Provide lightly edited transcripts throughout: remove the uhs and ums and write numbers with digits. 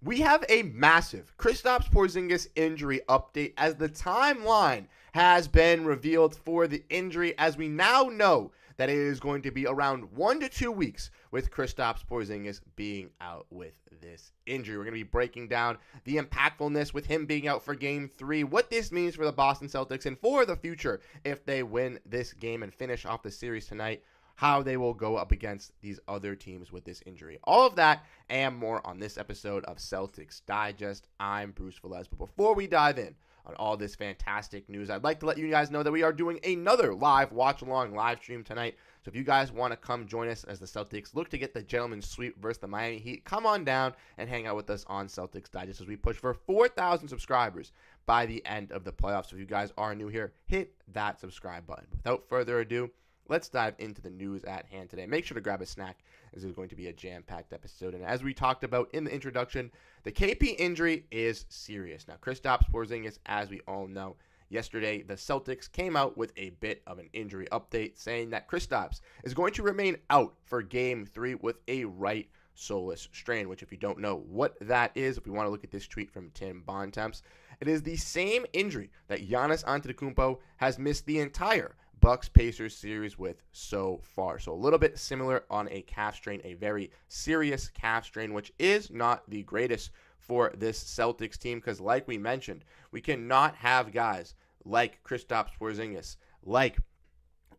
We have a massive Kristaps Porzingis injury update as the timeline has been revealed for the injury, as we now know that it is going to be around 1 to 2 weeks with Kristaps Porzingis being out with this injury. We're going to be breaking down the impactfulness with him being out for Game 3, what this means for the Boston Celtics and for the future if they win this game and finish off the series tonight, how they will go up against these other teams with this injury. All of that and more on this episode of Celtics Digest. I'm Bruce Veliz. But before we dive in on all this fantastic news, I'd like to let you guys know that we are doing another live watch-along live stream tonight. So if you guys want to come join us as the Celtics look to get the gentleman's sweep versus the Miami Heat, come on down and hang out with us on Celtics Digest as we push for 4,000 subscribers by the end of the playoffs. So if you guys are new here, hit that subscribe button. Without further ado, let's dive into the news at hand today. Make sure to grab a snack, as it's going to be a jam-packed episode. And as we talked about in the introduction, the KP injury is serious. Now, Kristaps Porzingis, as we all know, yesterday the Celtics came out with a bit of an injury update, saying that Kristaps is going to remain out for Game 3 with a right soleus strain, which if you don't know what that is, if we want to look at this tweet from Tim Bontemps, it is the same injury that Giannis Antetokounmpo has missed the entire Bucks-Pacers series with so far. So a little bit similar on a calf strain, a very serious calf strain, which is not the greatest for this Celtics team because, like we mentioned, we cannot have guys like Kristaps Porzingis, like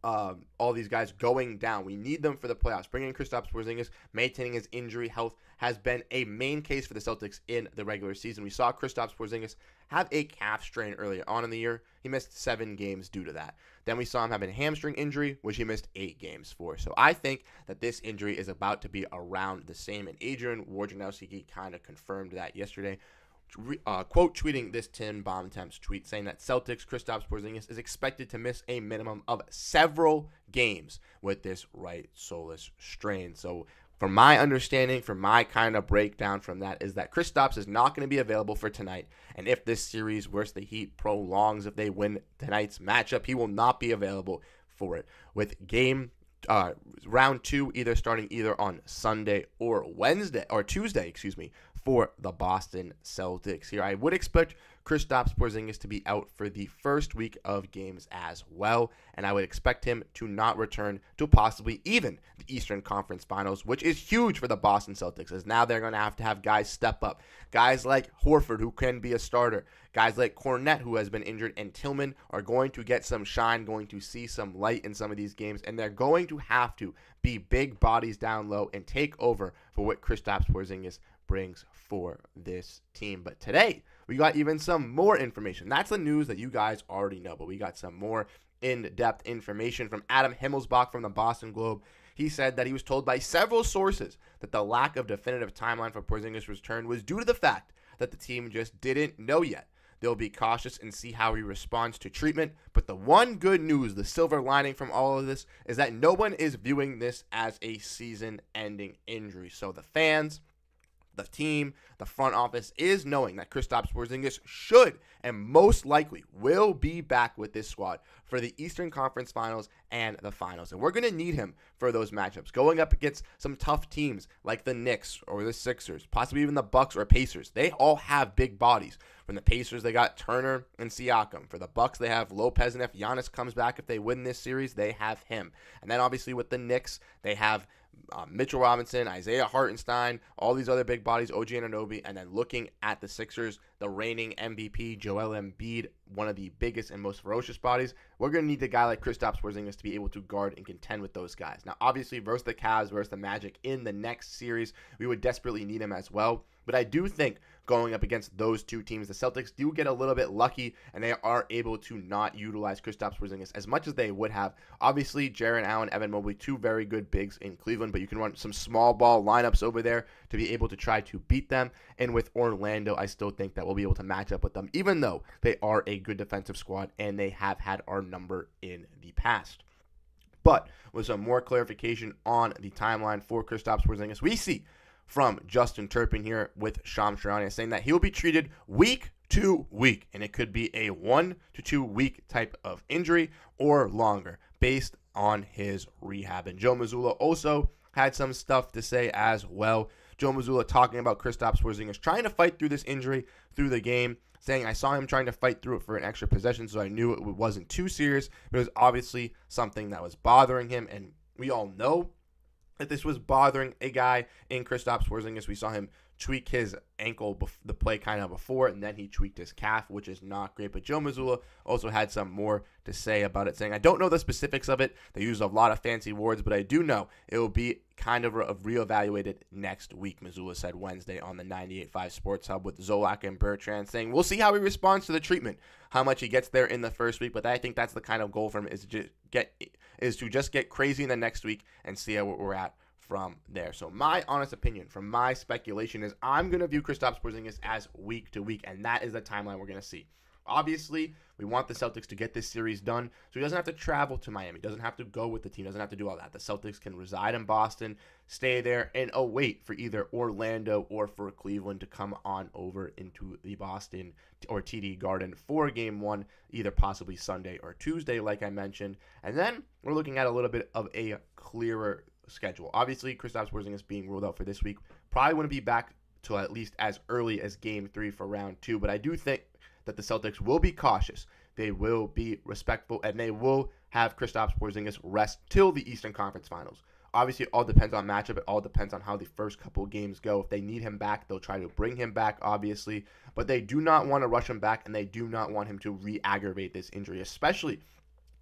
all these guys going down. We need them for the playoffs. Bringing in Kristaps Porzingis, maintaining his injury health has been a main case for the Celtics in the regular season. We saw Kristaps Porzingis have a calf strain earlier on in the year. He missed 7 games due to that. Then we saw him have a hamstring injury, which he missed 8 games for. So I think that this injury is about to be around the same. And Adrian Wojnarowski kind of confirmed that yesterday. Quote tweeting this Tim Bontemps tweet saying that Celtics Kristaps Porzingis is expected to miss a minimum of several games with this right soleus strain. So from my understanding, from my kind of breakdown from that, is that Kristaps is not going to be available for tonight. And if this series, worse the Heat, prolongs, if they win tonight's matchup, he will not be available for it. With round 2 starting either on Sunday or Tuesday, for the Boston Celtics here. I would expect Kristaps Porzingis to be out for the first week of games as well, and I would expect him to not return to possibly even the Eastern Conference Finals, which is huge for the Boston Celtics, as now they're going to have guys step up. Guys like Horford, who can be a starter. Guys like Kornet, who has been injured, and Tillman are going to get some shine, going to see some light in some of these games, and they're going to have to be big bodies down low and take over for what Kristaps Porzingis brings for this team. But today, we got even some more information. That's the news that you guys already know, but we got some more in-depth information from Adam Himmelsbach from the Boston Globe. He said that he was told by several sources that the lack of definitive timeline for Porzingis' return was due to the fact that the team just didn't know yet. They'll be cautious and see how he responds to treatment. But the one good news, the silver lining from all of this, is that no one is viewing this as a season-ending injury. So the fans, the team, the front office is knowing that Kristaps Porzingis should and most likely will be back with this squad for the Eastern Conference Finals and the Finals. And we're going to need him for those matchups. Going up against some tough teams like the Knicks or the Sixers, possibly even the Bucks or Pacers. They all have big bodies. From the Pacers, they got Turner and Siakam. For the Bucks, they have Lopez, and if Giannis comes back, if they win this series, they have him. And then obviously with the Knicks, they have Mitchell Robinson, Isaiah Hartenstein, all these other big bodies, OG Anunoby, and then looking at the Sixers, the reigning MVP, Joel Embiid, one of the biggest and most ferocious bodies. We're going to need a guy like Kristaps Porzingis to be able to guard and contend with those guys. Now, obviously, versus the Cavs, versus the Magic in the next series, we would desperately need him as well. But I do think going up against those two teams, the Celtics do get a little bit lucky, and they are able to not utilize Kristaps Porzingis as much as they would have. Obviously, Jaren Allen, Evan Mobley, two very good bigs in Cleveland, but you can run some small ball lineups over there to be able to try to beat them. And with Orlando, I still think that we'll be able to match up with them, even though they are a good defensive squad and they have had our number in the past. But with some more clarification on the timeline for Kristaps Porzingis, we see from Justin Turpin here with Shams Charania saying that he'll be treated week to week, and it could be a 1 to 2 week type of injury or longer based on his rehab. And Joe Mazzulla also had some stuff to say as well, Joe Mazzulla talking about Kristaps Porzingis trying to fight through this injury through the game, saying, I saw him trying to fight through it for an extra possession, so I knew it wasn't too serious. But it was obviously something that was bothering him, and we all know that this was bothering a guy in Kristaps Porzingis. We saw him tweak his ankle the play kind of before, and then he tweaked his calf, which is not great. But Joe Mazzulla also had some more to say about it, saying, I don't know the specifics of it. They use a lot of fancy words, but I do know it will be kind of reevaluated next week, Mazzulla said Wednesday on the 98.5 Sports Hub with Zolak and Bertrand, saying, we'll see how he responds to the treatment, how much he gets there in the first week, but I think that's the kind of goal for him is to just get crazy in the next week and see how we're at from there. So my honest opinion from my speculation is I'm going to view Kristaps Porzingis as week to week, and that is the timeline we're going to see. Obviously, we want the Celtics to get this series done, so he doesn't have to travel to Miami, doesn't have to go with the team, doesn't have to do all that. The Celtics can reside in Boston, stay there, and await for either Orlando or for Cleveland to come on over into the Boston or TD Garden for Game 1, either possibly Sunday or Tuesday, like I mentioned. And then we're looking at a little bit of a clearer schedule. Obviously, Kristaps Porzingis being ruled out for this week probably wouldn't be back till at least as early as Game 3 for Round 2, but I do think that the Celtics will be cautious. They will be respectful, and they will have Kristaps Porzingis rest till the Eastern Conference Finals. Obviously, it all depends on matchup. It all depends on how the first couple games go. If they need him back, they'll try to bring him back, obviously, but they do not want to rush him back, and they do not want him to re-aggravate this injury, especially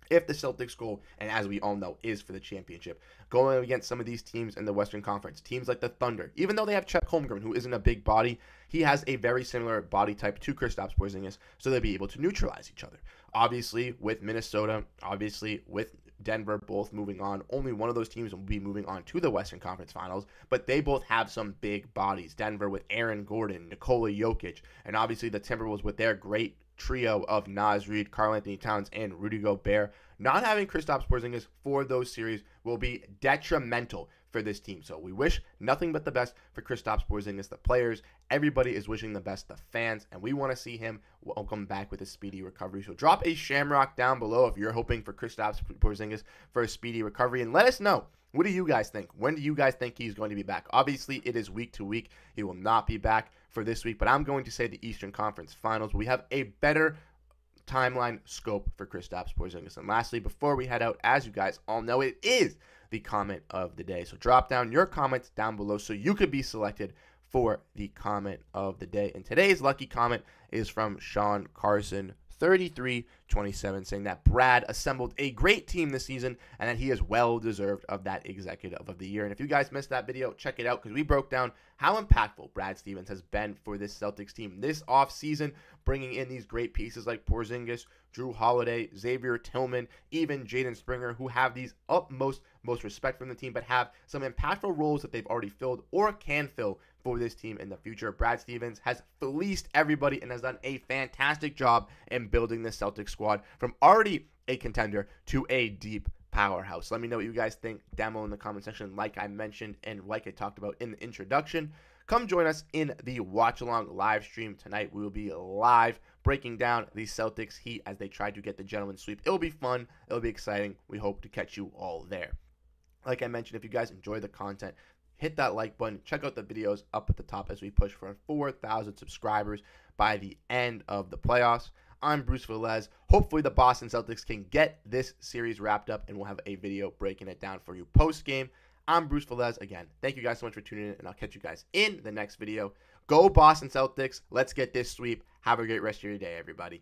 if the Celtics' goal, and as we all know, is for the championship. Going against some of these teams in the Western Conference, teams like the Thunder, even though they have Chet Holmgren, who isn't a big body, he has a very similar body type to Kristaps Porzingis, so they'll be able to neutralize each other. Obviously, with Minnesota, obviously with Denver both moving on, only one of those teams will be moving on to the Western Conference Finals, but they both have some big bodies. Denver with Aaron Gordon, Nikola Jokic, and obviously the Timberwolves with their great trio of Naz Reid, Karl-Anthony Towns, and Rudy Gobert. Not having Kristaps Porzingis for those series will be detrimental for this team. So we wish nothing but the best for Kristaps Porzingis. The players, everybody is wishing the best. The fans, and we want to see him welcome back with a speedy recovery. So drop a shamrock down below if you're hoping for Kristaps Porzingis for a speedy recovery, and let us know. What do you guys think? When do you guys think he's going to be back? Obviously, it is week to week. He will not be back for this week, but I'm going to say the Eastern Conference Finals. We have a better timeline scope for Kristaps Porzingis. And lastly, before we head out, as you guys all know, it is the comment of the day. So drop down your comments down below so you could be selected for the comment of the day. And today's lucky comment is from Sean Carson, 3327, saying that Brad assembled a great team this season and that he is well deserved of that Executive of the Year. And if you guys missed that video, check it out because we broke down how impactful Brad Stevens has been for this Celtics team this offseason, bringing in these great pieces like Porzingis, Jrue Holiday, Xavier Tillman, even Jaden Springer, who have these utmost respect from the team, but have some impactful roles that they've already filled or can fill for this team in the future. Brad Stevens has fleeced everybody and has done a fantastic job in building the Celtics squad from already a contender to a deep powerhouse. Let me know what you guys think down below in the comment section, like I mentioned and like I talked about in the introduction. Come join us in the watch along live stream tonight. We will be live breaking down the Celtics Heat as they try to get the gentleman's sweep. It'll be fun. It'll be exciting. We hope to catch you all there. Like I mentioned, if you guys enjoy the content, hit that like button. Check out the videos up at the top as we push for 4,000 subscribers by the end of the playoffs. I'm Bruce Veliz. Hopefully the Boston Celtics can get this series wrapped up and we'll have a video breaking it down for you post-game. I'm Bruce Veliz. Again, thank you guys so much for tuning in, and I'll catch you guys in the next video. Go Boston Celtics. Let's get this sweep. Have a great rest of your day, everybody.